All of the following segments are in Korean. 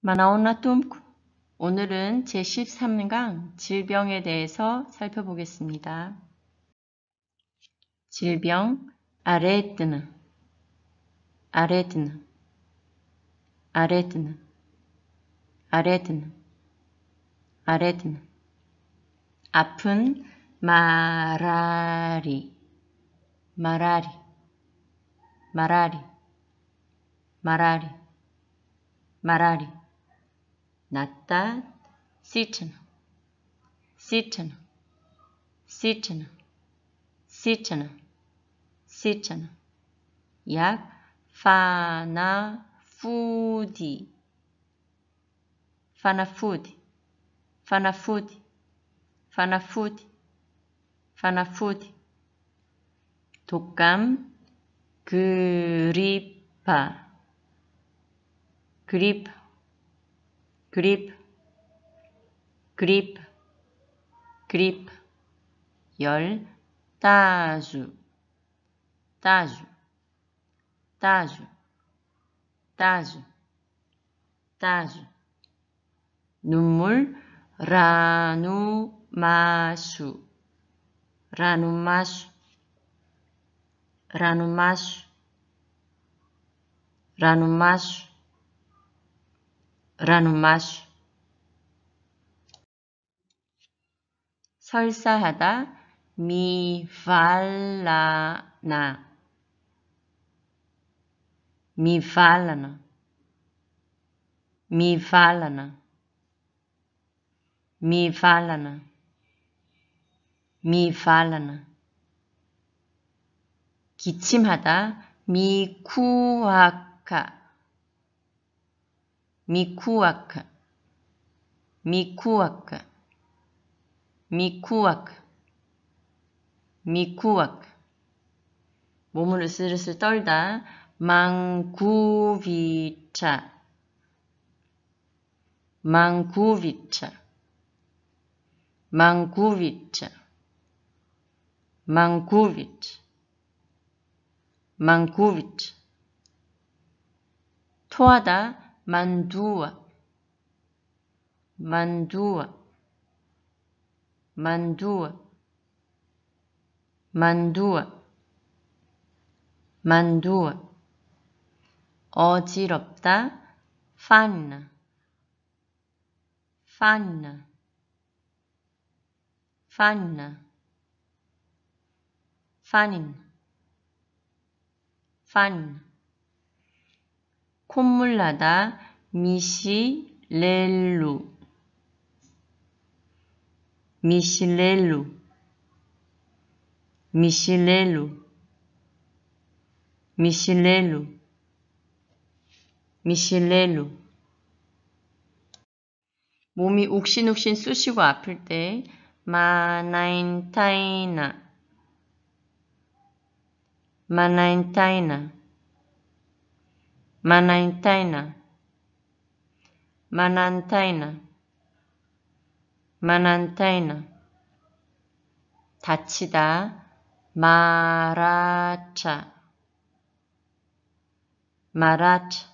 마나온나툼쿠. 오늘은 제13강 질병에 대해서 살펴보겠습니다. 질병 아레트느, 아레트느, 아레트느, 아레트느, 아레트느. 아픈 마라리, 마라리, 마라리, 마라리, 마라리. 낫다 시트너, 시트너, 시트너, 시트너, 시트너. 약 파나푸디, 파나푸디, 파나푸디, 파나푸디, 파나푸디. 독감 그리파, 그리파, 그리프, 그리프, 그리프. 열 따주, 따주, 따주, 따주, 따주. 눈물 라누마슈, 라누마슈, 라누마슈, 라누마슈, 라누마슈. 설사하다 미발라나, 미발라나, 미발라나, 미발라나, 미발라나. 기침하다 미쿠아카, 미쿠아카, 미쿠아카, 미쿠아카, 미쿠아카. 몸을 으슬으슬 떨다 망구비차, 망구비차, 망구비차, 망구비차, 망구비차. 토하다 만두아, 만두아, 만두아, 만두아, 만두아. 어지럽다 판나, 판나, 판나, 판인, 판. 콧물 나다 미시렐루, 미시렐루, 미시렐루, 미시렐루, 미시렐루. 몸이 욱신욱신 쑤시고 아플 때 마나인타이나, 마나인타이나, 마나인타이나, 마난타이나, 마난타이나. 다치다 마라차, 마라차,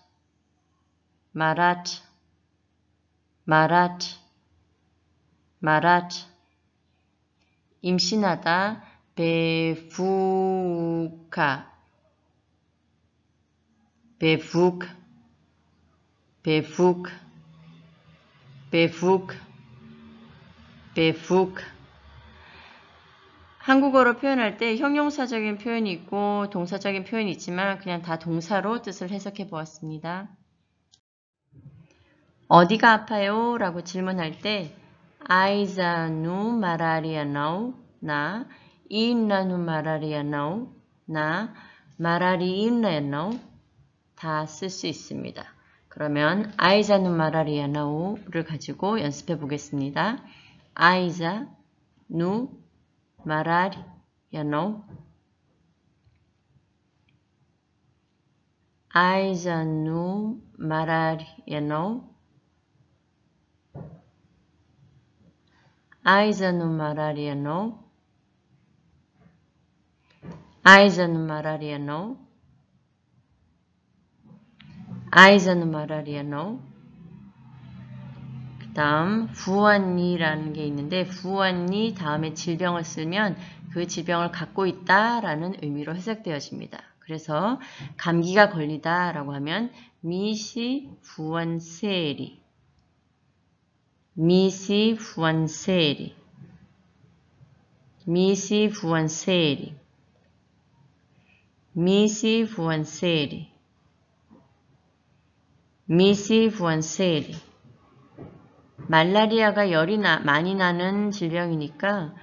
마라차, 마라차, 마라차. 임신하다 베푸카, 베푸카, 베푸카, 베푸카, 베푸카. 한국어로 표현할 때 형용사적인 표현이 있고 동사적인 표현이 있지만 그냥 다 동사로 뜻을 해석해 보았습니다. 어디가 아파요? 라고 질문할 때 Aiza nu malaria não, 나 Ina nu malaria não, 나 Malariina não 다 쓸 수 있습니다. 그러면 Aiza nu malaria não를 가지고 연습해 보겠습니다. Aiza nu malaria não, Aiza nu malaria não, Aiza nu malaria não, Aiza nu malaria não, Aiza nu malaria não. 다음 부원니라는 게 있는데 부원니 다음에 질병을 쓰면 그 질병을 갖고 있다라는 의미로 해석되어집니다. 그래서 감기가 걸리다라고 하면 미시 부원세리, 미시 부원세리, 미시 부원세리, 미시 부원세리, 미시 부원세리. 말라리아가 열이 많이 나는 질병이니까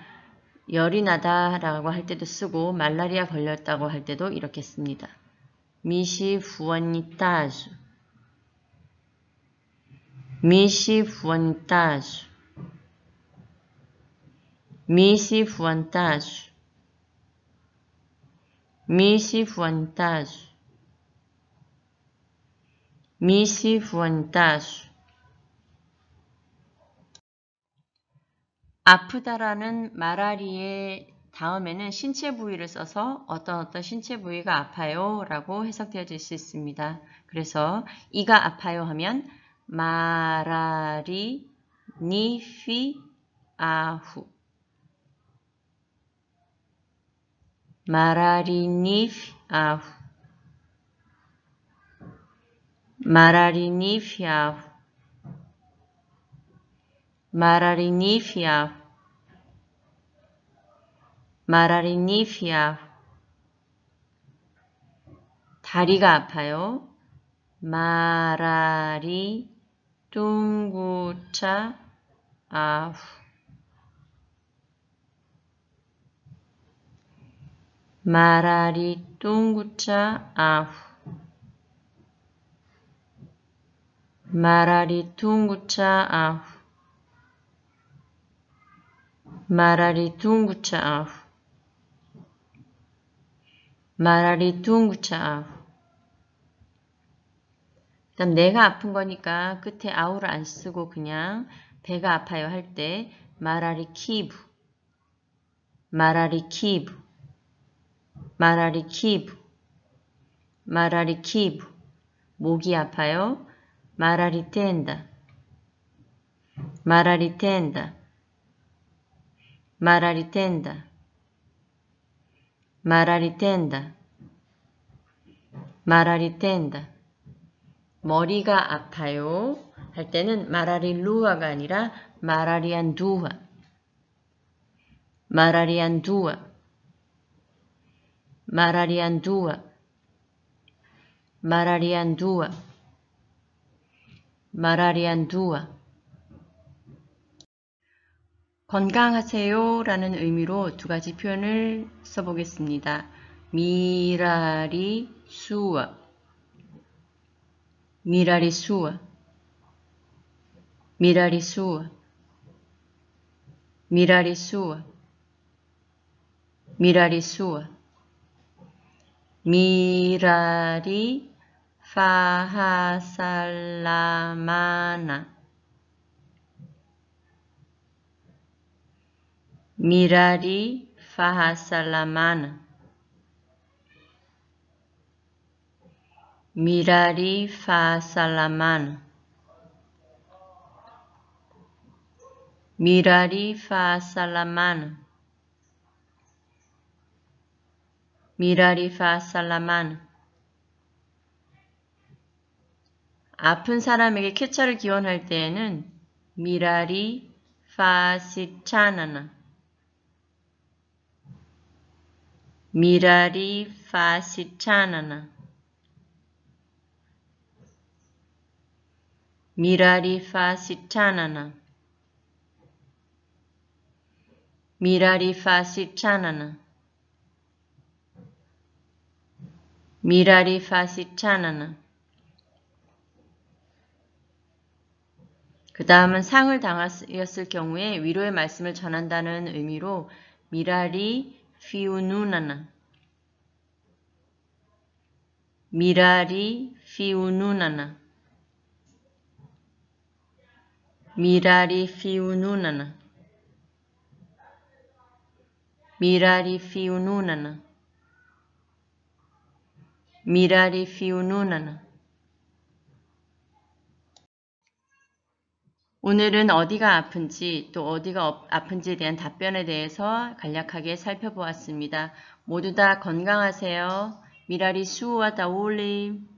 열이 나다라고 할 때도 쓰고 말라리아 걸렸다고 할 때도 이렇게 씁니다. 미시 부원니따주, 미시 부원니따주, 미시 부원따주, 미시 부원따주, 미시 부원따주. 아프다라는 말아리의 다음에는 신체 부위를 써서 어떤 신체 부위가 아파요 라고 해석되어질 수 있습니다. 그래서 이가 아파요 하면 마라리 니피 아후, 마라리 니피 아후, 마라리 니피 아후, 마라리 니피 아후, 마라리 니피 아후. 다리가 아파요. 마라리 둥구차 아후, 마라리 둥구차 아후, 마라리 둥구차 아후, 마라리 둥구차 아후, 마라리 둥구차 아후. 그다음 내가 아픈 거니까 끝에 아우를 안 쓰고 그냥 배가 아파요 할 때 마라리 키부, 마라리 키부, 마라리 키부, 마라리 키부. 목이 아파요. 마라리 텐다, 마라리 텐다, 마라리 텐다, 마라리 텐다, 마라리 텐다. 머리가 아파요 할 때는 마라리 루아가 아니라 마라리안 두아, 마라리안 두아, 마라리안 두아, 마라리안 두아, 마라리안 두아. 건강하세요 라는 의미로 두 가지 표현을 써보겠습니다. 미라리 수아, 미라리 수아, 미라리 수아, 미라리 수아, 미라리 수아. 미라리 파하살라마나, 미라리 파하살라마나, 미라리 파살라마나, 미라리 파살라마나, 미라리 파살라마나. 아픈 사람에게 쾌차를 기원할 때에는 미라리 파시차나나, 미라리 파시차나나, 미라리 파시차나나, 미라리 파시차나나, 미라리 파시차나나. 그 다음은 상을 당하였을 경우에 위로의 말씀을 전한다는 의미로 미라리 피우누나나, 미라리 피우누나나, 미라리 피우누나나, 미라리 피우누나나, 미라리 피우누나나. 오늘은 어디가 아픈지 또 어디가 아픈지에 대한 답변에 대해서 간략하게 살펴보았습니다. 모두 다 건강하세요. 미라리 수와 다올림.